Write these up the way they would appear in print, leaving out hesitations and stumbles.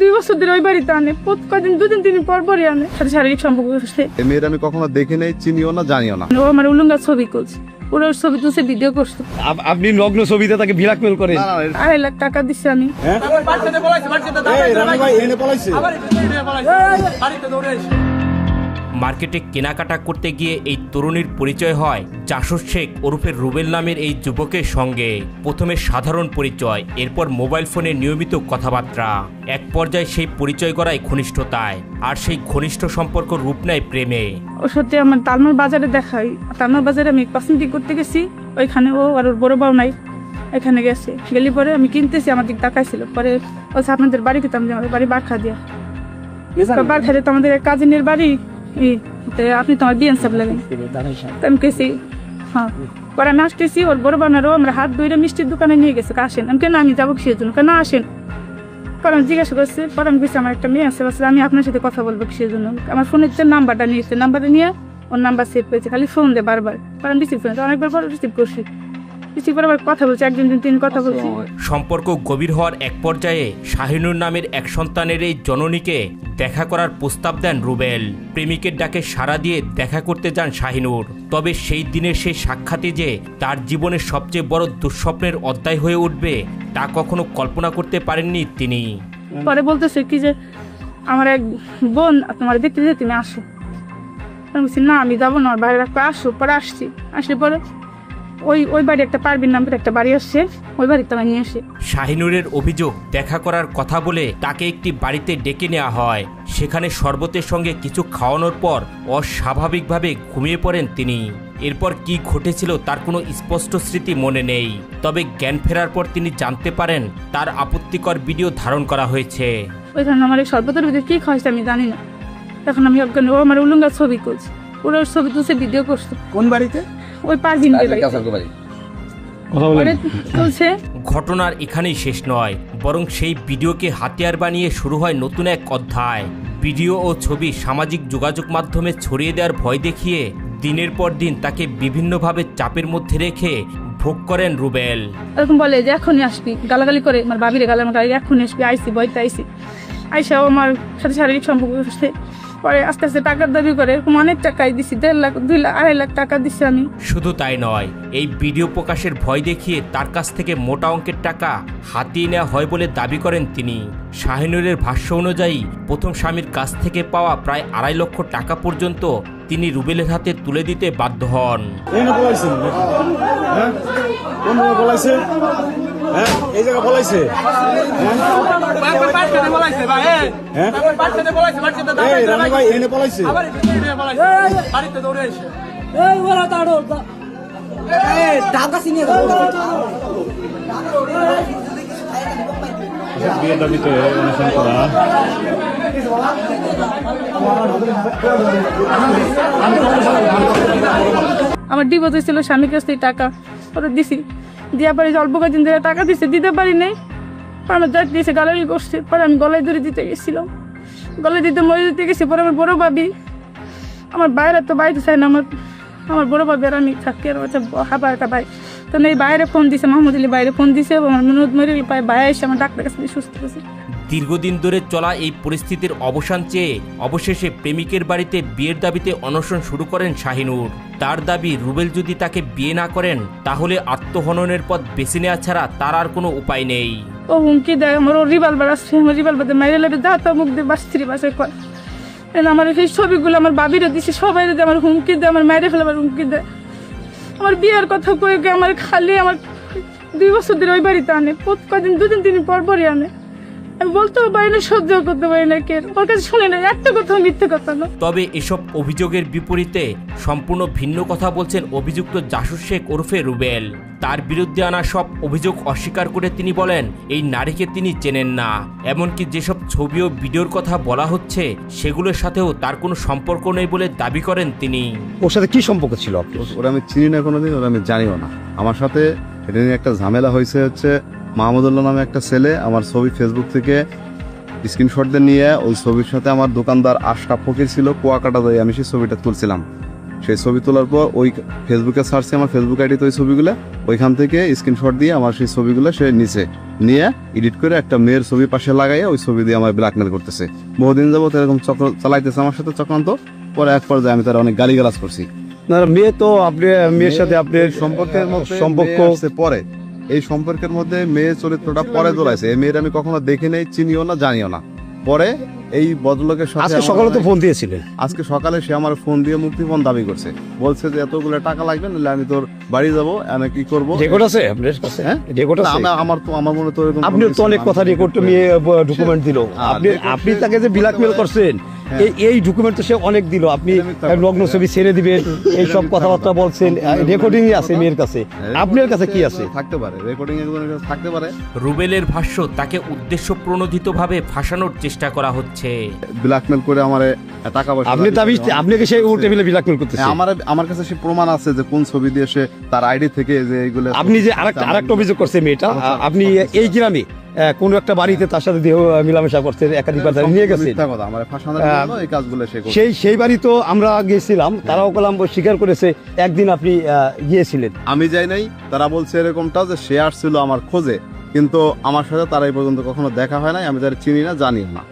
2 বছর ধরে ওই বাড়িতে আনে, কদিন 2 দিন পর পরই আনে, সাথে শারীরিক সম্পর্ক করছে। এই মেয়ের আমি কখনো দেখি নাই, চিনিও না, জানিও না। ও আমার উলঙ্গা ছবি করছে, ওর ছবি তুলছে, ভিডিও করছে। আপনি নগ্ন ছবিতে তাকে ব্ল্যাকমেল করেন? 2.5 লাখ টাকা দিচ্ছে আমি। মার্কেটে কেনাকাটা করতে গিয়ে এই তরুণীর পরিচয় হয় জাসুস শেখ ওরফে রুবেল নামের এই যুবকের সঙ্গে। প্রথমে সাধারণ পরিচয়, এরপর মোবাইল ফোনে নিয়মিত কথাবার্তা, এক পর্যায়ে সেই পরিচয় গড়ায় ঘনিষ্ঠতায়, আর সেই ঘনিষ্ঠ সম্পর্ক রূপ নেয় প্রেমে। ওর সাথে আমার তালমার বাজারে দেখাই, তালমার বাজারে আমি কসমেটিক করতে গেছি, ওইখানে ও আর ওর বড় বাবু নাই, এখানে গেছে। গেলি পরে আমি কিনতেছি, আমার দিক তাকাইছিল, পরে বলছে আপনাদের বাড়ি খেতাম, যে আমাদের বাড়ি বারখা দিয়া। বারখা দিয়ে তো আমাদের কাজিনের বাড়ি, আপনি তোমার বিয়ে সব লাগেন। আমি কেছি হ্যাঁ, পরে আমি আসতেছি, ওর বড় বানারও আমরা হাত ধরে মিষ্টির দোকানে নিয়ে গেছে, আসেন। আমি কেন, আমি যাবো কিসের জন্য, কেন আসেন। পরে আমি জিজ্ঞাসা করছি, পরে আমি বলছি আমার একটা মেয়ে আছে, আমি আপনার সাথে কথা বলবো কিসের জন্য। আমার ফোনের যে নাম্বারটা নিয়েছে, নাম্বারটা নিয়ে ওর নাম্বার সেভ করেছে, খালি ফোন দেয় বারবার। পরে আমি রিসিভ করেছি, অনেকবার পরে রিসিভ করছি, কথা বলছে, একদিন তিন কথা বলছি। সম্পর্ক গভীর হওয়ার এক পর্যায়ে শাহিনুর নামের এক সন্তানের এই জননীকে দেখা করার প্রস্তাব দেন রুবেল। প্রেমিকের ডাকে সাড়া দিয়ে দেখা করতে যান শাহিনুর। তবে সেই দিনের সেই সাক্ষাতে যে তার জীবনের সবচেয়ে বড় দুঃস্বপ্নের অধ্যায় হয়ে উঠবে তা কখনো কল্পনা করতে পারেননি তিনি। পরে বলতেছে কি যে আমার এক বোন তোমার দেখতে যে তুমি আসো। আমি বলছি না আমি যাবো না, বাইরে রাখবো, আসো। পরে আসছি, আসলে পরে ওই বাড়ি একটা পারবিন নামের একটা বাড়ি আসছে, ওই বাড়িতে আমি নিয়ে আসি। শাহিনুরের অভিযোগ, দেখা করার কথা বলে তাকে একটি বাড়িতে ডেকে নেওয়া হয়। সেখানে শরবতের সঙ্গে কিছু খাওয়ানোর পর অস্বাভাবিকভাবে ঘুমিয়ে পড়েন তিনি। এরপর কি ঘটেছিল তার কোনো স্পষ্ট স্মৃতি মনে নেই, তবে জ্ঞান ফেরার পর তিনি জানতে পারেন তার আপত্তিকর ভিডিও ধারণ করা হয়েছে। ওইখানে আমার এই শরবতের ভিতরে কি খাওয়াইছে আমি জানি না। এখন আমি অজ্ঞান, ও আমার উলঙ্গা ছবি করছে, ওর ছবি তুলছে, ভিডিও করছে। কোন বাড়িতে? ওই পারবিন চলছে। ঘটনার এখানেই শেষ নয়, বরং সেই ভিডিওকে হাতিয়ার বানিয়ে শুরু হয় নতুন এক অধ্যায়। ভিডিও ও ছবি সামাজিক যোগাযোগ মাধ্যমে ছড়িয়ে দেওয়ার ভয় দেখিয়ে দিনের পর দিন তাকে বিভিন্নভাবে চাপের মধ্যে রেখে ভোগ করেন রুবেল। এরকম বলে যে এখনই আসবি, গালাগালি করে আমার বাবিরে গালাগালি, এখনই আসবি, আইসি বইতে আইসি। আইসাও আমার সাথে শারীরিক সম্পর্ক করছে। পরে আস্তে আস্তে টাকার দাবি করে, এরকম অনেক টাকাই দিছি, 1.5 লাখ 2 লাখ 2.5 লাখ টাকা দিছি আমি। শুধু তাই নয়, এই ভিডিও প্রকাশের ভয় দেখিয়ে তার কাছ থেকে মোটা অঙ্কের টাকা হাতিয়ে নেওয়া হয় বলে দাবি করেন তিনি। শাহিনুরের ভাষ্য অনুযায়ী প্রথম স্বামীর কাছ থেকে পাওয়া প্রায় 2.5 লক্ষ টাকা পর্যন্ত তিনি রুবেলের হাতে তুলে দিতে বাধ্য হন। এই জায়গা বলাইছে বিয়ের দাবিতে অনুষ্ঠান করা। আমার ডিভোর্স হয়েছিল, স্বামীর কাছ থেকে টাকা ওরা দিছি, দিয়া পারি অল্প কদিন ধরে টাকা দিছে, দিতে পারি নাই। আমার যাই দিয়েছে, গালাগালি করছে। পরে আমি গলায় ধরে দিতে গেছিলাম, গলায় দিতে মরে দিতে গেছি। পরে আমার বড় ভাবি, আমার বাইরে তো বাইরে চাই না, আমার বড় ভাবি আর আমি থাকি, আর হাবা একটা ভাই তো এই বাইরে ফোন দিছে, মাহমুদ আলী বাইরে ফোন দিছে, আমার মনে মরে পায় বাইরে এসে আমার ডাক্তার কাছে সুস্থ হয়েছে। দীর্ঘদিন ধরে চলা এই পরিস্থিতির অবসান চেয়ে অবশেষে প্রেমিকের বাড়িতে বিয়ের দাবিতে অনশন শুরু করেন শাহিনুর। তার দাবি, রুবেল যদি তাকে বিয়ে না করেন তাহলে আত্মহননের পথ বেছে নেওয়া ছাড়া তার আর কোনো উপায় নেই। ও হুমকি দেয়, আমার ও রিভলভার আসছে, আমার রিভলভার মাইরে লেবে যা তা মুখ দিয়ে বাস্তির বাসায় কয়। আমার সেই ছবিগুলো আমার বাবিরে দিছে, সবাই যদি আমার হুমকি দেয়, আমার মাইরে ফেলে, আমার হুমকি দেয়। আমার বিয়ের কথা কয়ে আমার খালি আমার 2 বছর ধরে ওই বাড়িতে আনে, কদিন 2 দিন পর পরই আনে। আমি বলতেও পারি না, সহ্য করতে পারি না, কে ওর কাছে শুনে না একটা কথা, মিথ্যে কথা না। তবে এসব অভিযোগের বিপরীতে সম্পূর্ণ ভিন্ন কথা বলছেন অভিযুক্ত জাসুস শেখ ওরফে রুবেল। তার বিরুদ্ধে আনা সব অভিযোগ অস্বীকার করে তিনি বলেন এই নারীকে তিনি চেনেন না, এমনকি যেসব ছবি ও ভিডিওর কথা বলা হচ্ছে সেগুলোর সাথেও তার কোনো সম্পর্ক নেই বলে দাবি করেন তিনি। ওর সাথে কি সম্পর্ক ছিল? ওরা আমি চিনি না কোনোদিন, ওরা আমি জানিও না। আমার সাথে এটা নিয়ে একটা ঝামেলা হয়েছে, হচ্ছে মাহমুদুল্লাহ নামে একটা ছেলে আমার ছবি ফেসবুক থেকে স্ক্রিনশট দিয়ে নিয়ে ওই ছবির সাথে আমার দোকানদার আশরাফ ফকির ছিল, কুয়াকাটা দিয়ে আমি সেই ছবিটা তুলছিলাম। সেই ছবি তোলার পর ওই ফেসবুকে সার্চে আমার ফেসবুক আইডিতে ওই ছবিগুলো, ওইখান থেকে স্ক্রিনশট দিয়ে আমার সেই ছবিগুলো সে নিচে নিয়ে এডিট করে একটা মেয়ের ছবি পাশে লাগাইয়া ওই ছবি দিয়ে আমার ব্ল্যাকমেল করতেছে। বহুদিন যাবত এরকম চক্র চালাইতেছে আমার সাথে চক্রান্ত। পরে এক পর্যায়ে আমি তার অনেক গালিগালাজ করছি। না মেয়ে তো আপনি মেয়ের সাথে আপনার সম্পর্কের মধ্যে সম্পর্ক মেয়ে আসছে পরে, এই সম্পর্কের মধ্যে মেয়ে চরিত্রটা পরে জড়াইছে। এই মেয়ের আমি কখনো দেখি নাই, চিনিও না, জানিও না। পরে এই ভদ্রলোকের সাথে আজকে আমার সকালে তো অনেক- ফোন দিয়েছিলেন। আজকে সকালে সে আমার ফোন দিয়ে মুক্তিপণ দাবি করছে, বলছে যে এতগুলো টাকা লাগবে, নাহলে আমি তোর বাড়ি যাবো, আমি কি করবো। রেকর্ড আছে আপনার কাছে? হ্যাঁ? রেকর্ড না, আছে? আমার মনে তো এরকম আপনি কোনো তো অনেক কিছু কথা না। রেকর্ড মেয়ে ডকুমেন্ট দিল। আপনি record আপনি তাকে যে ব্ল্যাকমেল করছেন, এই ডকুমেন্ট তো সে অনেক দিল। আপনি লগ্ন ছবি ছেড়ে দিবেন, এই সব কথাবার্তা বলছেন, রেকর্ডিং আছে মেয়ের কাছে। আপনার কাছে কি আছে? থাকতে পারে, রেকর্ডিং থাকতে পারে। রুবেলের ভাষ্য, তাকে উদ্দেশ্য প্রণোদিতভাবে ফাঁসানোর চেষ্টা করা হচ্ছে। ব্ল্যাকমেল করে আমারে টাকা পয়সা আপনি দাবি আপনাকে সেই টেবিলে ব্ল্যাকমেল করতেছে। আমার কাছে সে প্রমাণ আছে যে কোন ছবি দিয়ে সে তার আইডি থেকে যে এইগুলো। আপনি যে আরেকটা অভিযোগ করছে মেয়েটা, আপনি এই গ্রামে কোনো একটা বাড়িতে তার সাথে দেহ মিলামেশা করতে একাধিকবার নিয়ে গেছেন। মিথ্যা কথা, আমার ফাঁসানোর জন্য এই কাজগুলো সে করছে। সেই বাড়ি তো আমরা গেছিলাম, তারাও কলাম স্বীকার করেছে একদিন আপনি গিয়েছিলেন। আমি যাই নাই, তারা বলছে এরকমটা যে সে আসছিল আমার খোঁজে, কিন্তু আমার সাথে তারা এই পর্যন্ত কখনো দেখা হয় নাই, আমি তার চিনি না, জানিও না।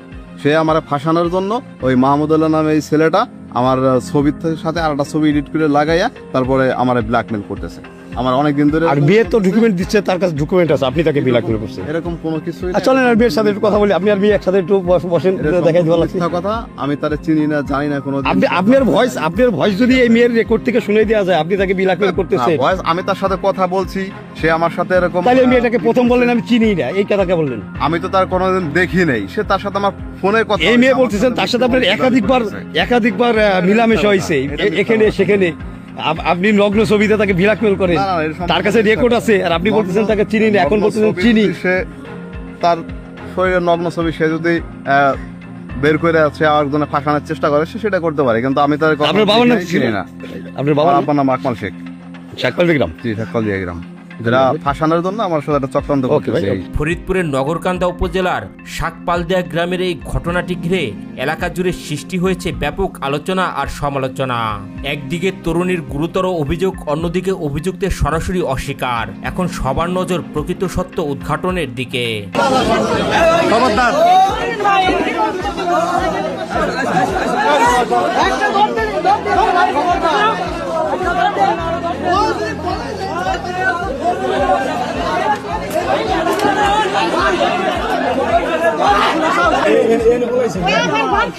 সে আমার ফাঁসানোর জন্য ওই মাহমুদুল্লাহ নামে এই ছেলেটা আমার ছবির সাথে আর একটা ছবি এডিট করে লাগাইয়া তারপরে আমার ব্ল্যাকমেল করতেছে। আমার অনেকদিন ধরে আর বিয়ের তো ডকুমেন্ট দিচ্ছে, তার কাছে ডকুমেন্ট আছে, আপনি তাকে ব্ল্যাকমেল করছেন। এরকম কোনো কিছুই নাই। চলেন আর বিয়ের সাথে একটু কথা বলি। আপনি আর বিয়ে একসাথে একটু বসেন, এরকম দেখাই দেওয়া লাগছে। মিথ্যা কথা, আমি তারে চিনি না, জানি না কোনো। আপনার ভয়েস যদি এই মেয়ের রেকর্ড থেকে শুনে দেওয়া যায়, আপনি তাকে ব্ল্যাকমেল করতেছেন, আমি তার সাথে কথা বলছি, সে আমার সাথে এরকম। তাহলে মেয়েটাকে প্রথম বললেন আমি চিনি না, এই কথাকে বললেন। আমি তো তার কোনোদিন দেখি নাই, সে তার সাথে আমার ফোনে কথা। এই মেয়ে বলতেছেন তার সাথে আপনার একাধিকবার মিলামেশা হয়েছে এখানে সেখানে। আপনি লগ্ন ছবিতে তাকে ব্ল্যাকমেল করেন, না, না, এর সম্পর্কে তার কাছে রেকর্ড আছে, আর আপনি বলতেছেন তাকে চিনি না, এখন বলতেছেন চিনি। সে তার শরীরের নগ্ন ছবি সে যদি বের করে আছে একজনে ফাঁসানোর চেষ্টা করে, সে সেটা করতে পারে, কিন্তু আমি তার আপনার বাবার নাম চিনি না। আপনার বাবা আপনার নাম আকমাল শেখ। শাকপাল বিক্রম। জি, ঢাকাল দিয়াগ্রাম, যারা ফাঁসানোর জন্য আমার সাথে একটা চক্রান্ত ওকে ভাই, করতেছে। ফরিদপুরের নগরকান্দা উপজেলার শাকপালদিয়া গ্রামের এই ঘটনাটি ঘিরে এলাকা জুড়ে সৃষ্টি হয়েছে ব্যাপক আলোচনা আর সমালোচনা। একদিকে তরুণীর গুরুতর অভিযোগ, অন্যদিকে অভিযুক্তের সরাসরি অস্বীকার। এখন সবার নজর প্রকৃত সত্য উদ্ঘাটনের দিকে।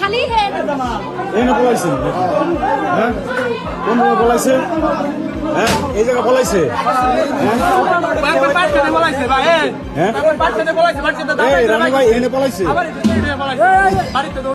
খালি है এনে বলাইছেন? হ্যাঁ, কোন জায়গা বলাইছে? হ্যাঁ, এই জায়গা বলাইছে? হ্যাঁ, এই রানী ভাই এনে বলাইছে?